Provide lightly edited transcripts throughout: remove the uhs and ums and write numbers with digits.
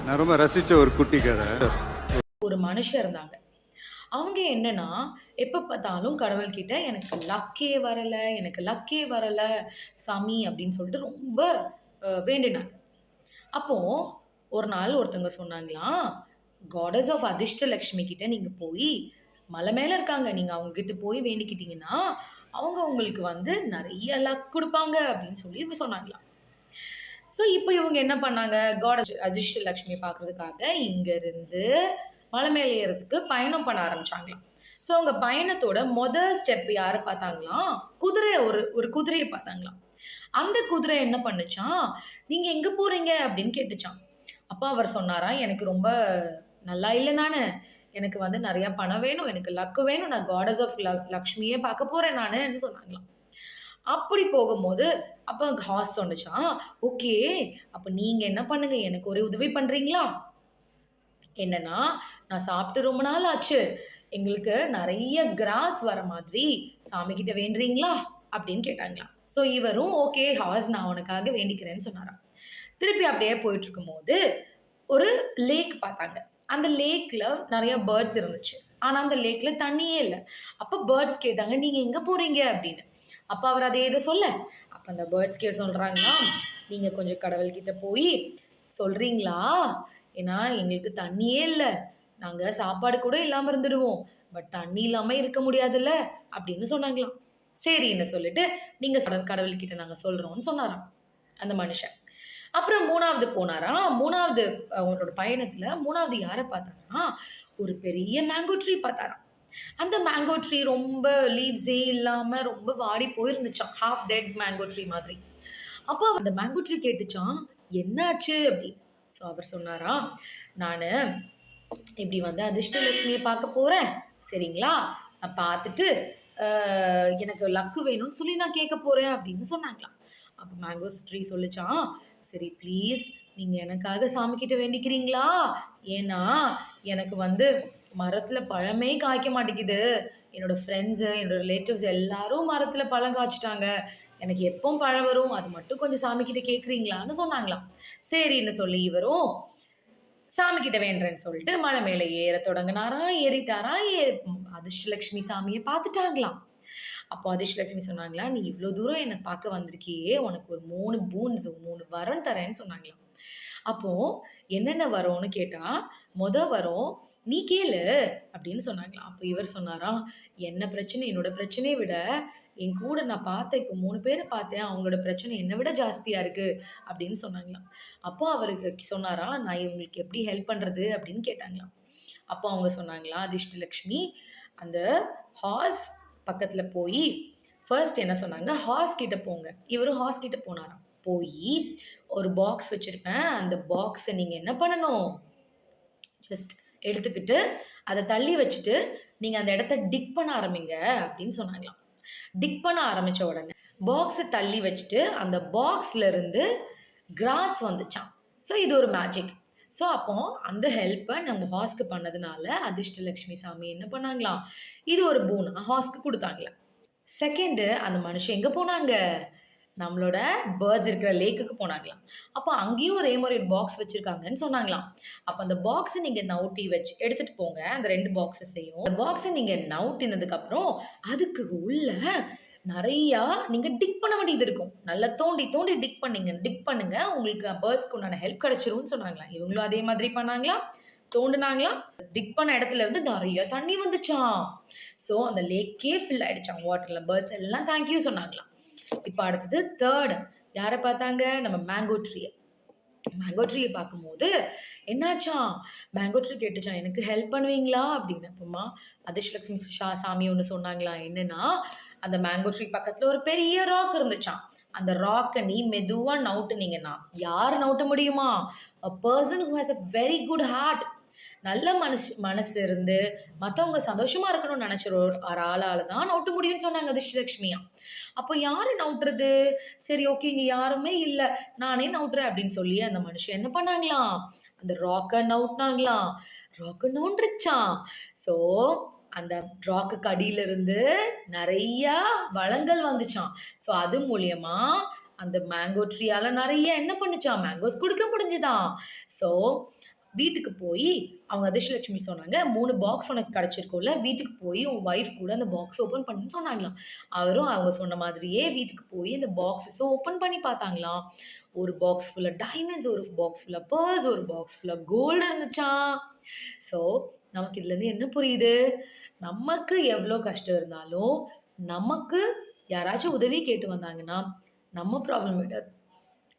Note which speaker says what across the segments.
Speaker 1: நான் ரொம்ப ரசிச்ச ஒரு குட்டி கதை.
Speaker 2: ஒரு மனுஷன் இருந்தாங்க. அவங்க என்னன்னா, எப்ப பார்த்தாலும் கடவுள்கிட்ட எனக்கு லக்கே வரல, எனக்கு லக்கே வரல சாமி அப்படின்னு சொல்லிட்டு ரொம்ப வேண்டினாங்க. அப்போ ஒரு நாள் ஒருத்தவங்க சொன்னாங்களாம், காடஸ் ஆஃப் அதிர்ஷ்டலக்ஷ்மி கிட்ட நீங்க போய் மலை மேல இருக்காங்க. நீங்க அவங்க கிட்ட போய் வேண்டிக்கிட்டீங்கன்னா, அவங்க உங்களுக்கு வந்து நெறைய லக் குடுப்பாங்க அப்படின்னு சொல்லி சொன்னாங்களாம். ஸோ, இப்ப இவங்க என்ன பண்ணாங்க, காட் அதிர்ஷ்டலக்ஷ்மிய பார்க்கறதுக்காக இங்க இருந்து மலை மேல ஏறதுக்கு பயணம் பண்ண ஆரம்பிச்சாங்களாம். ஸோ, அவங்க பயணத்தோட ஸ்டெப் யார பார்த்தாங்களாம், குதிரை ஒரு ஒரு குதிரைய பார்த்தாங்களாம். அந்த குதிரை என்ன பண்ணுச்சாம், "நீங்க எங்க போறீங்க?" அப்படின்னு கேட்டுச்சாம். அப்ப அவர் சொன்னாராம், "எனக்கு ரொம்ப நல்லா இல்ல நானு. எனக்கு வந்து நெறைய பணம் வேணும். எனக்கு லக் வேணும். நான் காடஸ் ஆஃப் லக்ஷ்மிய பார்க்க போறேன் நானுன்னு" சொன்னாங்களாம். அப்படி போகும்போது, அப்ப ஹார்ஸ் சொன்னுச்சாம், "ஓகே. அப்ப நீங்க என்ன பண்ணுங்க, எனக்கு ஒரு உதவி பண்றீங்களா? என்னன்னா, நான் சாப்பிட்டு ரொம்ப நாள் ஆச்சு. எங்களுக்கு நெறைய கிராஸ் வர மாதிரி சாமி கிட்ட வேண்டுறீங்களா?" அப்படின்னு கேட்டாங்களாம். ஸோ இவரும், "ஓகே ஹார்ஸ் நான் உனக்காக வேண்டிக்கிறேன்னு" சொன்னாராம். திருப்பி அப்படியே போயிட்டுருக்கும்போது, ஒரு லேக் பார்த்தாங்க. அந்த லேக்ல நெறைய பேர்ட்ஸ் இருந்துச்சு. ஆனா, அந்த லேக்ல தண்ணியே இல்ல. அப்ப பேர்ட்ஸ் கேட்டாங்க, "நீங்க எங்க போறீங்க?" அப்படின்னு. அப்ப அவர் அதே இத சொல்ல, அப்ப அந்த பேர்ட்ஸ் சொல்றாங்களாம், "நீங்க கொஞ்சம் கடவுள்கிட்ட போயி சொல்றீங்களா? ஏன்னா எங்களுக்கு தண்ணியே இல்ல. நாங்க சாப்பாடு கூட இல்லாம இருந்துடுவோம். பட் தண்ணி இல்லாம இருக்க முடியாதுல்ல." அப்படின்னு சொன்னாங்களாம். சரின்னு சொல்லிட்டு, "நீங்க கடவுள்கிட்ட நாங்க சொல்றோம்ன்னு" சொன்னாராம், அந்த மனுஷன். அப்புறம் 3வது போனாராம். 3வது அவரோட பயணத்துல 3வது யார பார்த்தாராம், ஒரு பெரிய மேங்கோ ட்ரீ பார்த்தாராம். அந்த மேங்கோ ட்ரீ ரொம்ப லீவ்ஸே இல்லாம ரொம்ப வாடி போயிருந்துச்சாம். ஹால்ஃப் டெட் மேங்கோ ட்ரீ மாதிரி. அப்போ அந்த மேங்கோ ட்ரீ கேட்டுச்சாம், "என்னாச்சு?" அப்படின்னு. ஸோ அவர் சொன்னாராம், "நானு இப்படி வந்து அதிர்ஷ்டலட்சுமிய பார்க்க போறேன். சரிங்களா? நான் பார்த்துட்டு, அ எனக்கு லக்கு வேணும்னு சொல்லி நான் கேட்க போறேன்" அப்படின்னு சொன்னாங்களாம். அப்ப மேங்கோஸ் ட்ரீ சொல்லுச்சாம், "சரி ப்ளீஸ் நீங்க எனக்காக சாமி கிட்ட வேண்டிக்கிறீங்களா? ஏன்னா, எனக்கு வந்து மரத்துல பழமே காய்க்க மாட்டேங்குது. என்னோட ஃப்ரெண்ட்ஸு, என்னோட ரிலேட்டிவ்ஸ் எல்லாரும் மரத்துல பழம் காய்ச்சுட்டாங்க. எனக்கு எப்போ பழம் வரும்? அது மட்டும் கொஞ்சம் சாமி கிட்ட கேட்கிறீங்களான்னு" சொன்னாங்களாம். சரின்னு சொல்லி இவரும் சாமி கிட்ட வேண்டுறேன்னு சொல்லிட்டு மலை மேல ஏறத் தொடங்குனாராம். ஏறிட்டாராம். அதிர்ஷ்டலட்சுமி சாமிய பார்த்துட்டாங்களாம். அப்போ அதிர்ஷ்டலட்சுமி சொன்னாங்களாம், "நீ இவ்ளோ தூரம் என்ன பார்க்க வந்திருக்கியே! உனக்கு ஒரு 3 பூன்ஸ் 3 வரம் தரேன்னு" சொன்னாங்களாம். அப்போ என்னென்ன வரம்னு கேட்டா, வரம், "நீ கேளு" அப்படின்னு சொன்னாங்களாம். அப்ப இவர் சொன்னாராம், "என்ன பிரச்சனை என்னோட பிரச்சனைய விட, என் கூட நான் பார்த்த இப்ப 3 பேர பார்த்தேன். அவங்களோட பிரச்சனை என்ன விட ஜாஸ்தியா இருக்கு" அப்படின்னு சொன்னாங்களாம். அப்போ அவருக்கு சொன்னாராம், "நான் இவங்களுக்கு எப்படி ஹெல்ப் பண்றது?" அப்படின்னு கேட்டாங்களாம். அப்போ அவங்க சொன்னாங்களாம், அதிர்ஷ்டலட்சுமி, அந்த ஹார்ஸ் பக்கத்துல போயி, ஃபர்ஸ்ட் என்ன சொன்னாங்க, "ஹார்ஸ் கிட்ட போங்க." இவரும் ஹார்ஸ் கிட்ட போனாராம். போயி, "ஒரு பாக்ஸ் வச்சிருப்பேன். அந்த பாக்ஸ நீங்க என்ன பண்ணணும், ஜஸ்ட் எடுத்துக்கிட்டு, அத தள்ளி வச்சுட்டு, நீங்க அந்த இடத்த டிக் பண்ண ஆரம்பிங்க" அப்படின்னு சொன்னாங்களாம். டிக் பண்ண ஆரம்பிச்ச உடனே, பாக்ஸ தள்ளி வச்சுட்டு, அந்த பாக்ஸ்ல இருந்து கிராஸ் வந்துச்சாம். ஸோ இது ஒரு மேஜிக். ஸோ அப்போ அந்த ஹெல்ப்ப நம்ம ஹார்ஸ்க்கு பண்ணதுனால, அதிர்ஷ்டலட்சுமி சாமி என்ன பண்ணாங்களாம், இது ஒரு பூனா ஹார்ஸ்க்கு குடுத்தாங்களாம். செகண்டு அந்த மனுஷன் எங்க போனாங்க? நம்மளோட பேர்ட்ஸ் இருக்கிற லேக்குக்கு போனாங்களாம். அப்ப அங்கேயும் ஒரே மாரி ஒரு பாக்ஸ் வச்சிருக்காங்கன்னு சொன்னாங்களாம். அப்ப அந்த பாக்ஸ நீங்க நவுத்தி வச்சு எடுத்துட்டு போங்க. அந்த 2 பாக்ஸஸையும். அந்த பாக்ஸ நீங்க நவுத்தினதுக்கு அப்புறம், அதுக்கு உள்ள நெறையா நீங்க டிக் பண்ண வேண்டியது இருக்கும். நல்லா தோண்டி, தோண்டி டிக் பண்ணுங்க. உங்களுக்கு பேர்ட்ஸ்க்கு உண்டான ஹெல்ப் கிடைச்சிரும்னு சொன்னாங்களாம். இவங்களும் அதே மாதிரி பண்ணாங்களாம். தோண்டுனாங்களாம். டிக் பண்ண இடத்துல இருந்து நெறைய தண்ணி வந்துச்சாம். ஸோ அந்த லேக்கே ஃபில் ஆயிடுச்சாம் வாட்டர்ல. பேர்ட்ஸ் எல்லாம் தேங்க் யூ சொன்னாங்களாம். இப்ப அடுத்தது 3 யார பார்த்தாங்க? நம்ம மேங்கோ ட்ரீய. மேங்கோ ட்ரீய பார்க்கும்போது என்னாச்சாம், மேங்கோ ட்ரீ கேட்டுச்சாம், "எனக்கு ஹெல்ப் பண்ணுவீங்களா?" அப்படின்னு. அப்புறமா அதிர்ஷ்டலட்சுமி சாமி ஒண்ணு சொன்னாங்களாம். என்னன்னா, அந்த மேங்கோ ட்ரீ பக்கத்துல ஒரு பெரிய ராக் இருந்துச்சாம். அந்த ராக்க நீ மெதுவா நவுட்டுனீங்கன்னா, யாரு நவுத்த முடியுமா? a person who has a very good heart. நல்ல மனசு இருந்து மத்தவங்க சந்தோஷமா இருக்கணும்னு நெனைச்ச ஒரு ஆளால தான் நவுத்த முடியும்னு சொன்னாங்க அதிர்ஷ்டலட்சுமியா. அப்போ யாரு நவுத்துறது? சரி ஓகே இங்க யாருமே இல்ல. நானே நவுத்துறேன் அப்படின்னு சொல்லி அந்த மனுஷன் என்ன பண்ணாங்களாம், அந்த ராக்க நவுத்துனாங்களாம். ராக்க நவுண்டுருச்சாம். ஸோ அந்த ராக்குக்கு அடியில இருந்து நெறையா வளங்கள் வந்துச்சாம். ஸோ அது மூலியமா அந்த மேங்கோ ட்ரீயால நெறைய என்ன பண்ணுச்சாம், மேங்கோஸ் குடுக்க முடிஞ்சுதாம். ஸோ வீட்டுக்கு போயி அவங்க அதிர்ஷ்டலட்சுமி சொன்னாங்க, "3 பாக்ஸ் உனக்கு கிடைச்சிருக்கும்ல, வீட்டுக்கு போய் உன் வைஃப் கூட அந்த பாக்ஸ் ஓப்பன் பண்ணுன்னு" சொன்னாங்களாம். அவரும் அவங்க சொன்ன மாதிரியே வீட்டுக்கு போய் இந்த பாக்ஸஸ ஓப்பன் பண்ணி பார்த்தாங்களாம். ஒரு பாக்ஸ் ஃபுல்லா டைமண்ட்ஸ், ஒரு பாக்ஸ் ஃபுல்லா பெர்ல்ஸ், ஒரு பாக்ஸ் ஃபுல்லா கோல்டு இருந்துச்சாம். ஸோ, நமக்கு இதுலருந்து என்ன புரியுது? நமக்கு எவ்ளோ கஷ்டம் இருந்தாலும், நமக்கு யாராச்சும் உதவி கேட்டு வந்தாங்கன்னா, நம்ம ப்ராப்ளம் விட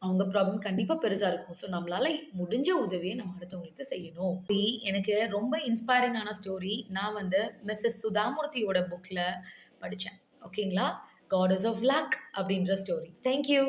Speaker 2: அவங்க ப்ராப்ளம் கண்டிப்பா பெருசா இருக்கும். ஸோ நம்மளால முடிஞ்ச உதவிய நம்ம அடுத்தவங்களுக்கு செய்யணும். எனக்கு ரொம்ப இன்ஸ்பைரிங்கான ஸ்டோரி. நான் வந்து மிஸ்ஸஸ் சுதாமூர்த்தியோட புக்ல படிச்சேன். ஓகேங்களா? காடஸ் ஆஃப் லக் அப்படின்ற ஸ்டோரி. Thank you.